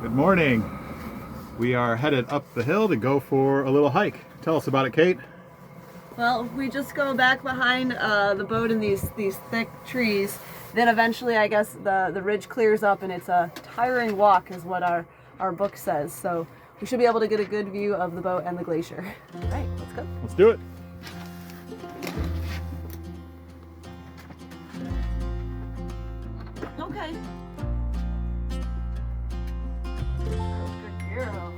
Good morning. We are headed up the hill to go for a little hike. Tell us about it, Kate. Well, we just go back behind the boat in these thick trees. Then eventually, I guess, the ridge clears up and it's a tiring walk is what our book says. So we should be able to get a good view of the boat and the glacier. All right, let's go. Let's do it. Okay. Good girl.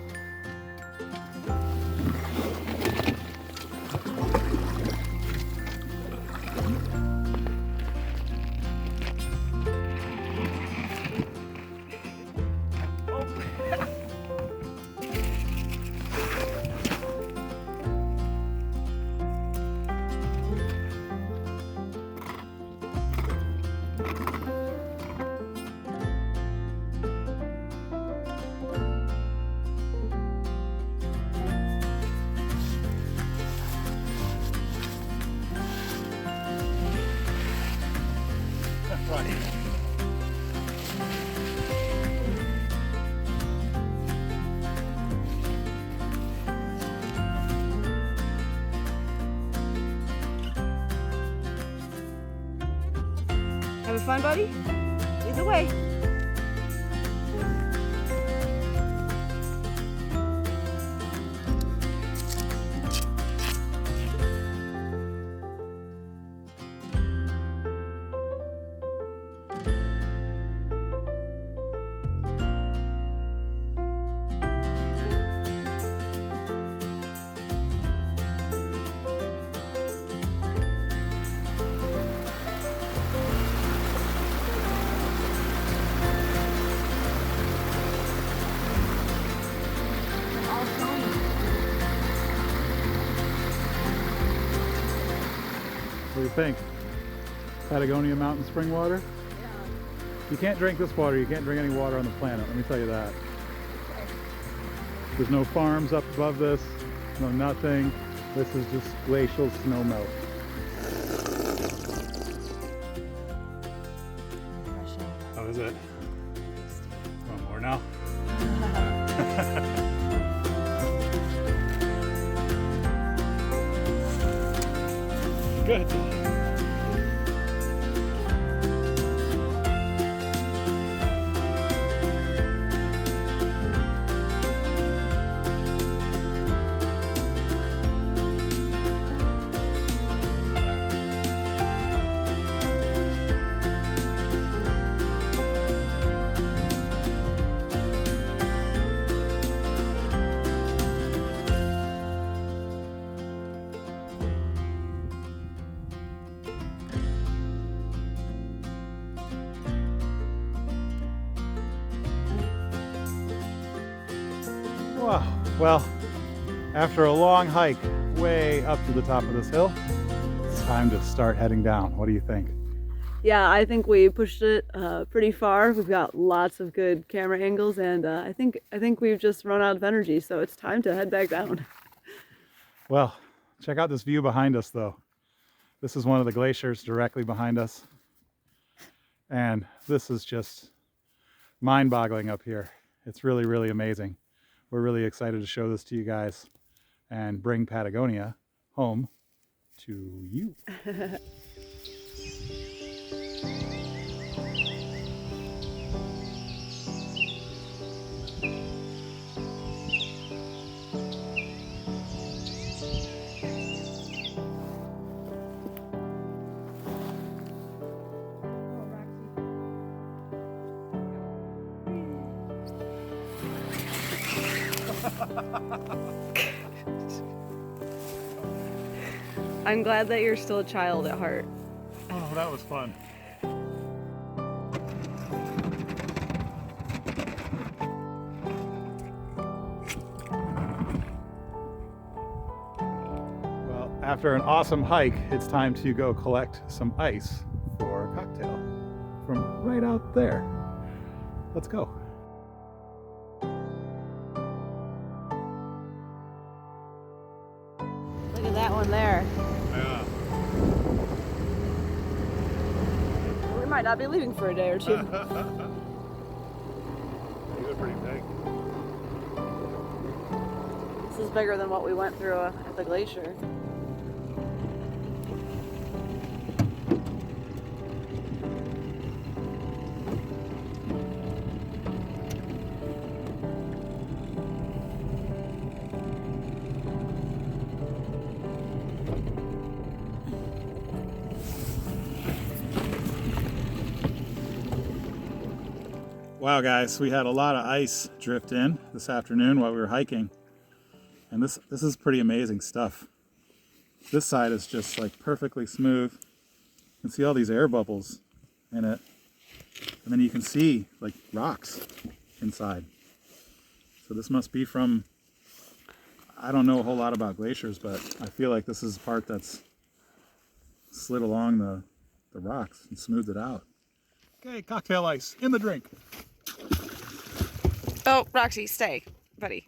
Having fun, buddy? Lead the way. What do you think? Patagonia mountain spring water? Yeah. You can't drink this water. You can't drink any water on the planet. Let me tell you that. Okay. There's no farms up above this. No nothing. This is just glacial snow melt. How is it? Want more now? Good. Wow. Well, after a long hike way up to the top of this hill, it's time to start heading down. What do you think? Yeah, I think we pushed it pretty far. We've got lots of good camera angles, and I think we've just run out of energy. So it's time to head back down. Well, check out this view behind us, though. This is one of the glaciers directly behind us, and this is just mind-boggling up here. It's really, really amazing. We're really excited to show this to you guys and bring Patagonia home to you. I'm glad that you're still a child at heart. Oh, that was fun. Well, after an awesome hike, it's time to go collect some ice for a cocktail from right out there. Let's go. Look at that one there. Yeah. We might not be leaving for a day or two. You look pretty big. This is bigger than what we went through at the glacier. Wow guys, we had a lot of ice drift in this afternoon while we were hiking. And this is pretty amazing stuff. This side is just like perfectly smooth. You can see all these air bubbles in it. And then you can see like rocks inside. So this must be from, I don't know a whole lot about glaciers, but I feel like this is the part that's slid along the rocks and smoothed it out. Okay, cocktail ice in the drink. Oh, Roxy, stay, buddy.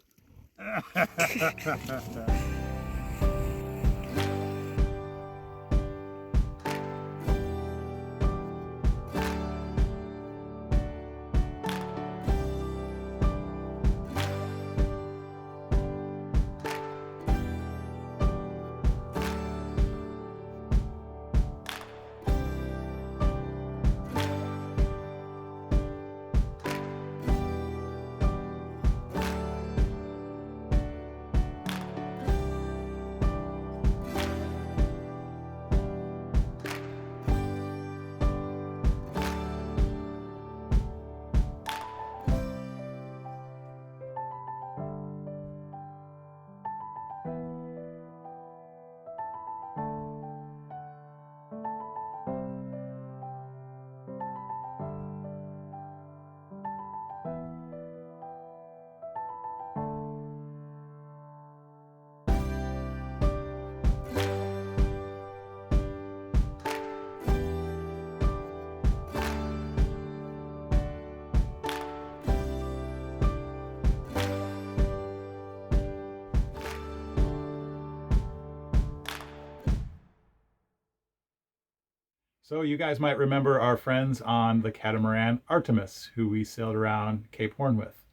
So you guys might remember our friends on the catamaran Artemis, who we sailed around Cape Horn with.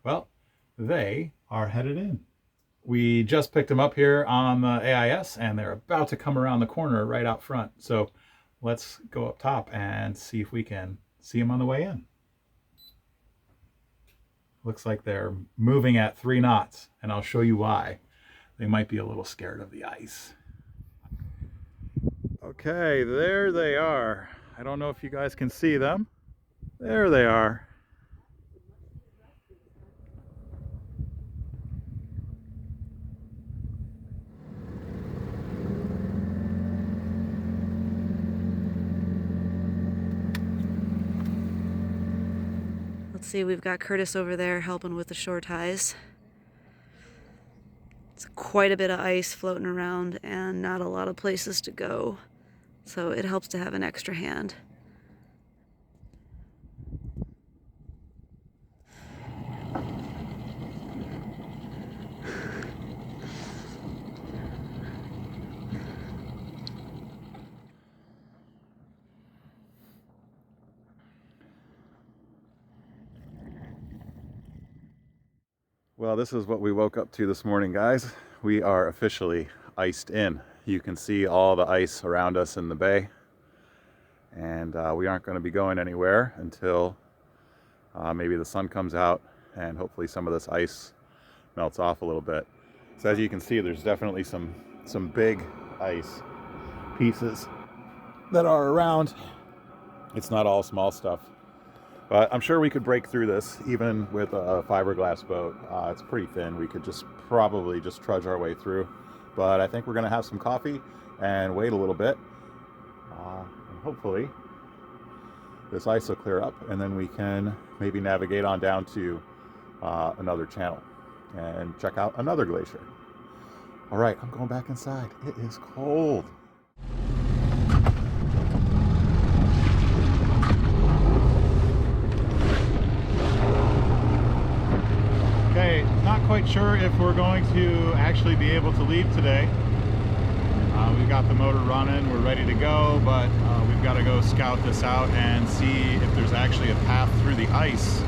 Well, they are headed in. We just picked them up here on the AIS and they're about to come around the corner right out front. So let's go up top and see if we can see them on the way in. Looks like they're moving at 3 knots, and I'll show you why. They might be a little scared of the ice. Okay, there they are. I don't know if you guys can see them. There they are. Let's see, we've got Curtis over there helping with the shore ties. It's quite a bit of ice floating around and not a lot of places to go. So it helps to have an extra hand. Well, this is what we woke up to this morning, guys. We are officially iced in. You can see all the ice around us in the bay, and we aren't going to be going anywhere until maybe the sun comes out and hopefully some of this ice melts off a little bit. So as you can see, there's definitely some big ice pieces that are around. It's not all small stuff, but I'm sure we could break through this even with a fiberglass boat. It's pretty thin. We could probably just trudge our way through. But I think we're going to have some coffee and wait a little bit. And hopefully this ice will clear up, and then we can maybe navigate on down to another channel and check out another glacier. All right, I'm going back inside. It is cold. Okay, not quite sure if we're going to actually be able to leave today. We've got the motor running, we're ready to go, but we've got to go scout this out and see if there's actually a path through the ice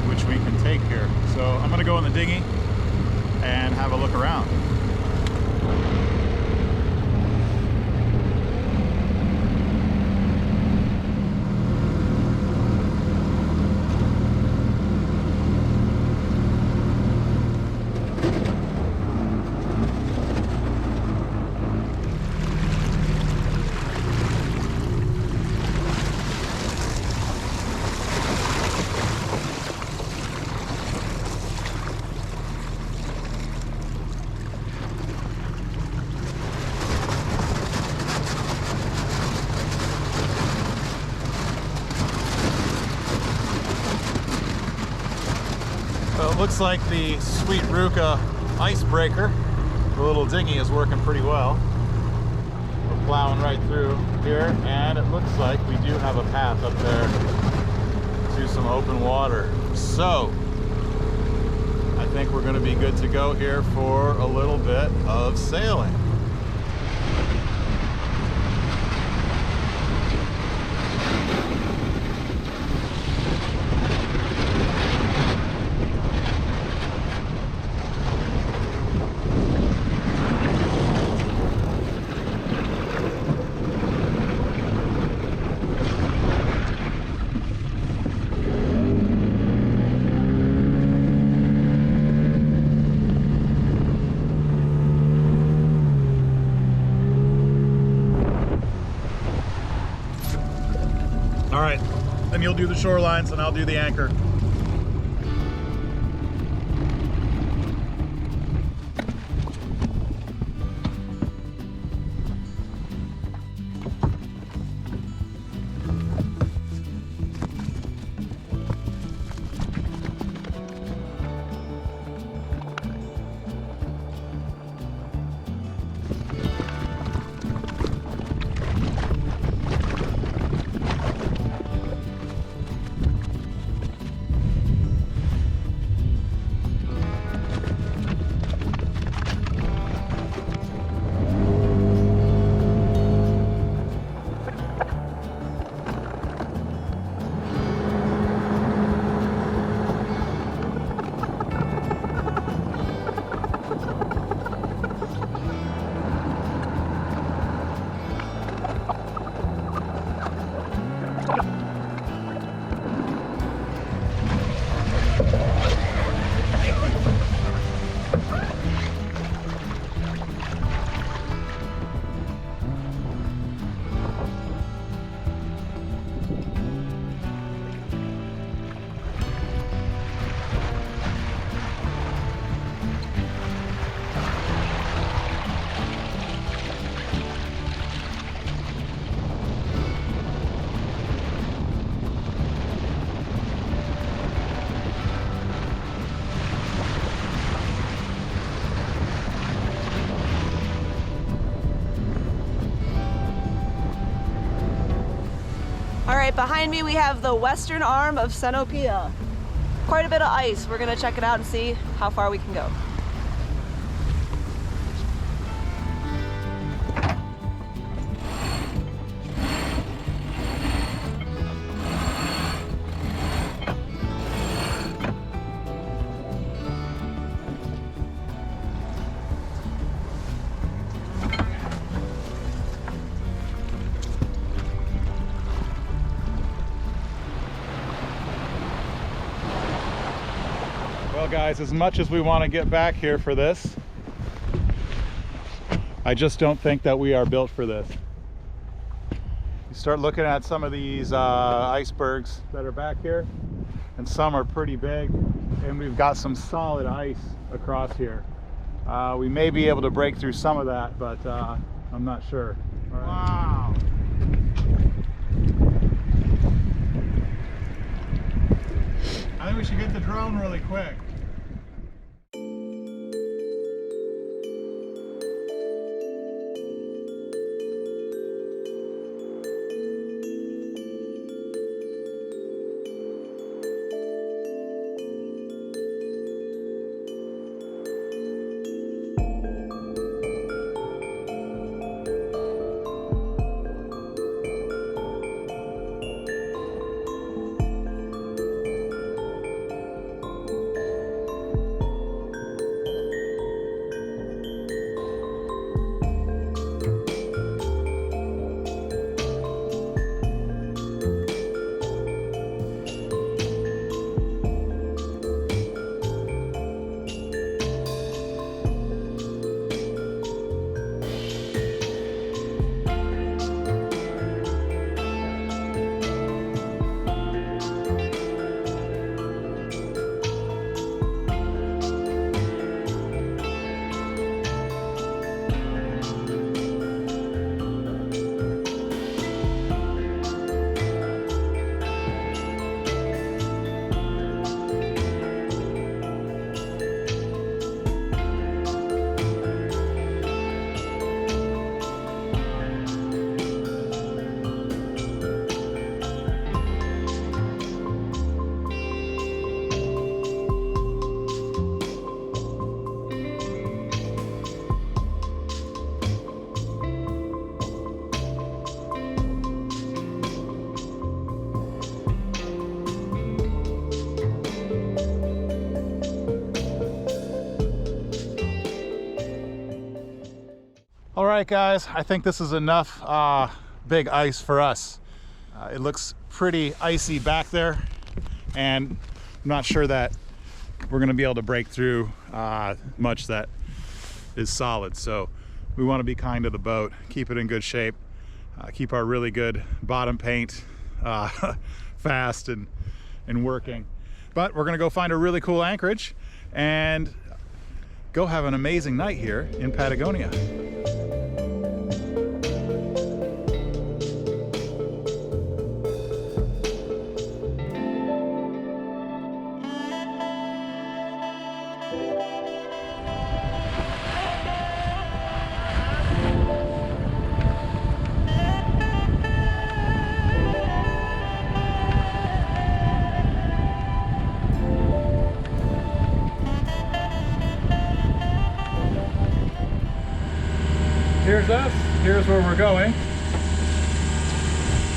which we can take here. So I'm going to go in the dinghy and have a look around. It looks like the Sweet Ruka icebreaker, the little dinghy, is working pretty well. We're plowing right through here, and it looks like we do have a path up there to some open water. So I think we're going to be good to go here for a little bit of sailing. All right, then you'll do the shorelines and I'll do the anchor. All right, behind me we have the western arm of Senopia. Quite a bit of ice. We're gonna check it out and see how far we can go. Well guys, as much as we want to get back here for this, I just don't think that we are built for this. You start looking at some of these icebergs that are back here, and some are pretty big, and we've got some solid ice across here. We may be able to break through some of that, but I'm not sure. All right. Wow. I think we should get the drone really quick. right, guys, I think this is enough big ice for us. It looks pretty icy back there, and I'm not sure that we're going to be able to break through much that is solid. So we want to be kind to the boat, keep it in good shape, keep our really good bottom paint fast and working. But we're going to go find a really cool anchorage and go have an amazing night here in Patagonia. Here's us, here's where we're going.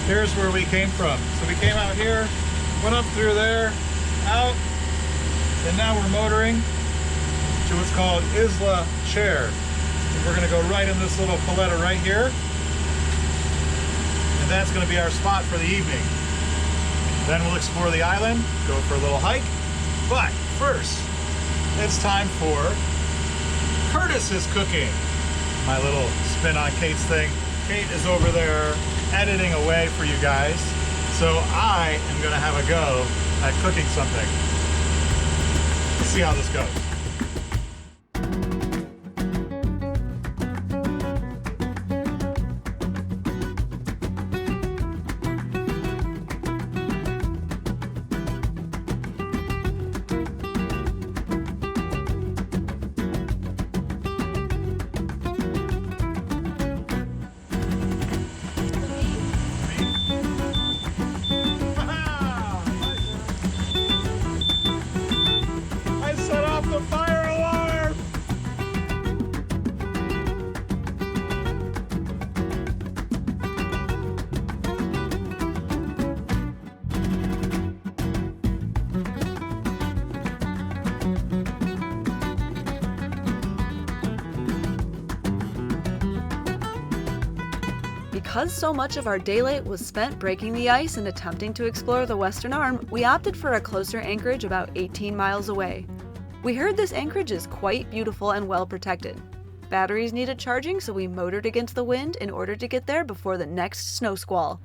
Here's where we came from. So we came out here, went up through there, out, and now we're motoring to what's called Isla Chair. And we're gonna go right in this little paletta right here. And that's gonna be our spot for the evening. Then we'll explore the island, go for a little hike. But first, it's time for Curtis's cooking. My little spin on Kate's thing. Kate is over there editing away for you guys. So I am gonna have a go at cooking something. Let's see how this goes. Because so much of our daylight was spent breaking the ice and attempting to explore the western arm, we opted for a closer anchorage about 18 miles away. We heard this anchorage is quite beautiful and well protected. Batteries needed charging, so we motored against the wind in order to get there before the next snow squall.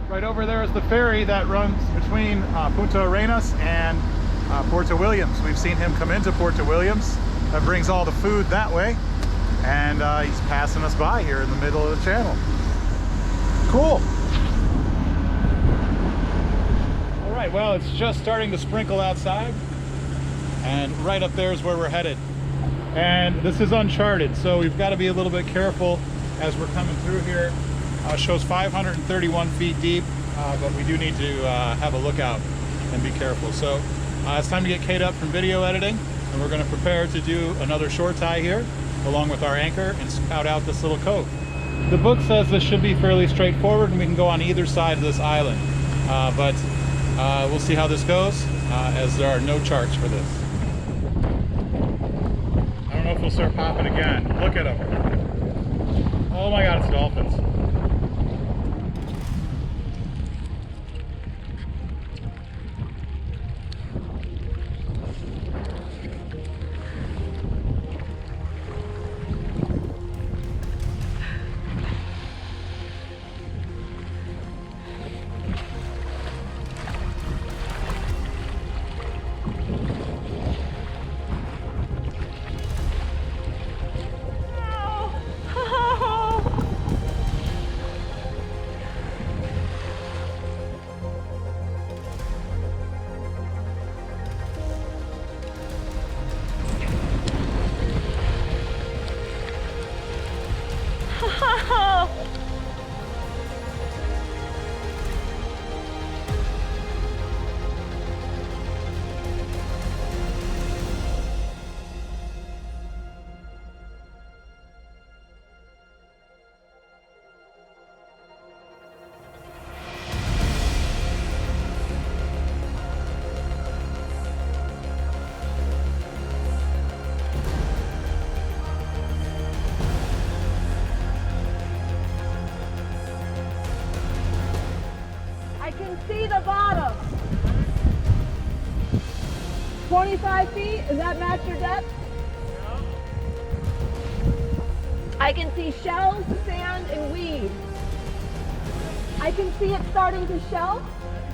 Right over there is the ferry that runs between Punta Arenas and Puerto Williams. We've seen him come into Puerto Williams. That brings all the food that way, and he's passing us by here in the middle of the channel. Cool. All right, well, it's just starting to sprinkle outside, and right up there is where we're headed. And this is uncharted, so we've got to be a little bit careful as we're coming through here. It shows 531 feet deep, but we do need to have a lookout and be careful. So it's time to get Kate up from video editing, and we're going to prepare to do another shore tie here along with our anchor and scout out this little cove. The book says this should be fairly straightforward and we can go on either side of this island, but we'll see how this goes as there are no charts for this. I don't know if we'll start popping again. Look at them. Oh my god, it's dolphins. can see the bottom. 25 feet, does that match your depth? I can see shells, sand, and weed. I can see it starting to shelf.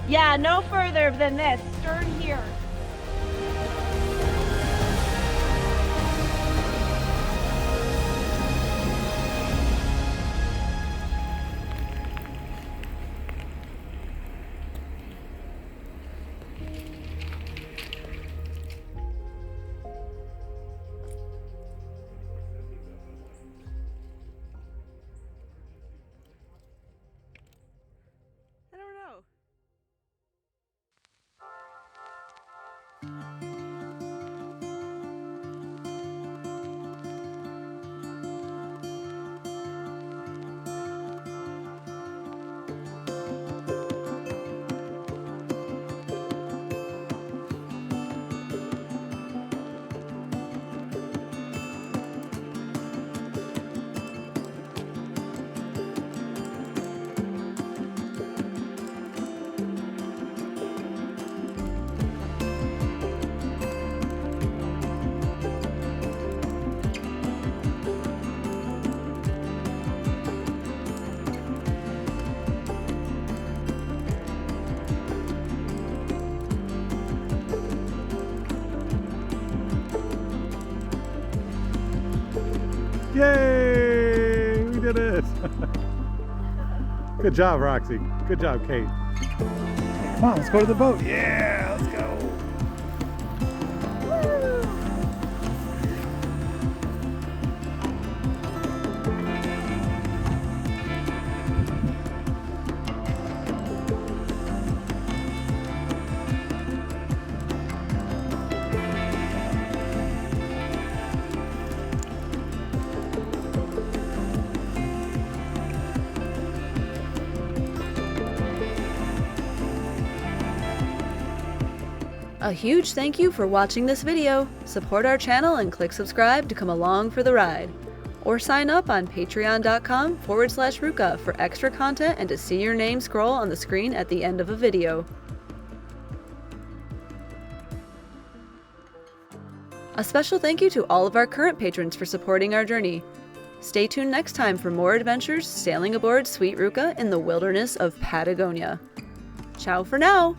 Yeah, no further than this, stern here. I don't know. Yay! We did it! Good job, Roxy. Good job, Kate. Come on, let's go to the boat. Yeah, let's go. A huge thank you for watching this video. Support our channel and click subscribe to come along for the ride. Or sign up on patreon.com/Ruka for extra content and to see your name scroll on the screen at the end of a video. A special thank you to all of our current patrons for supporting our journey. Stay tuned next time for more adventures sailing aboard Sweet Ruka in the wilderness of Patagonia. Ciao for now!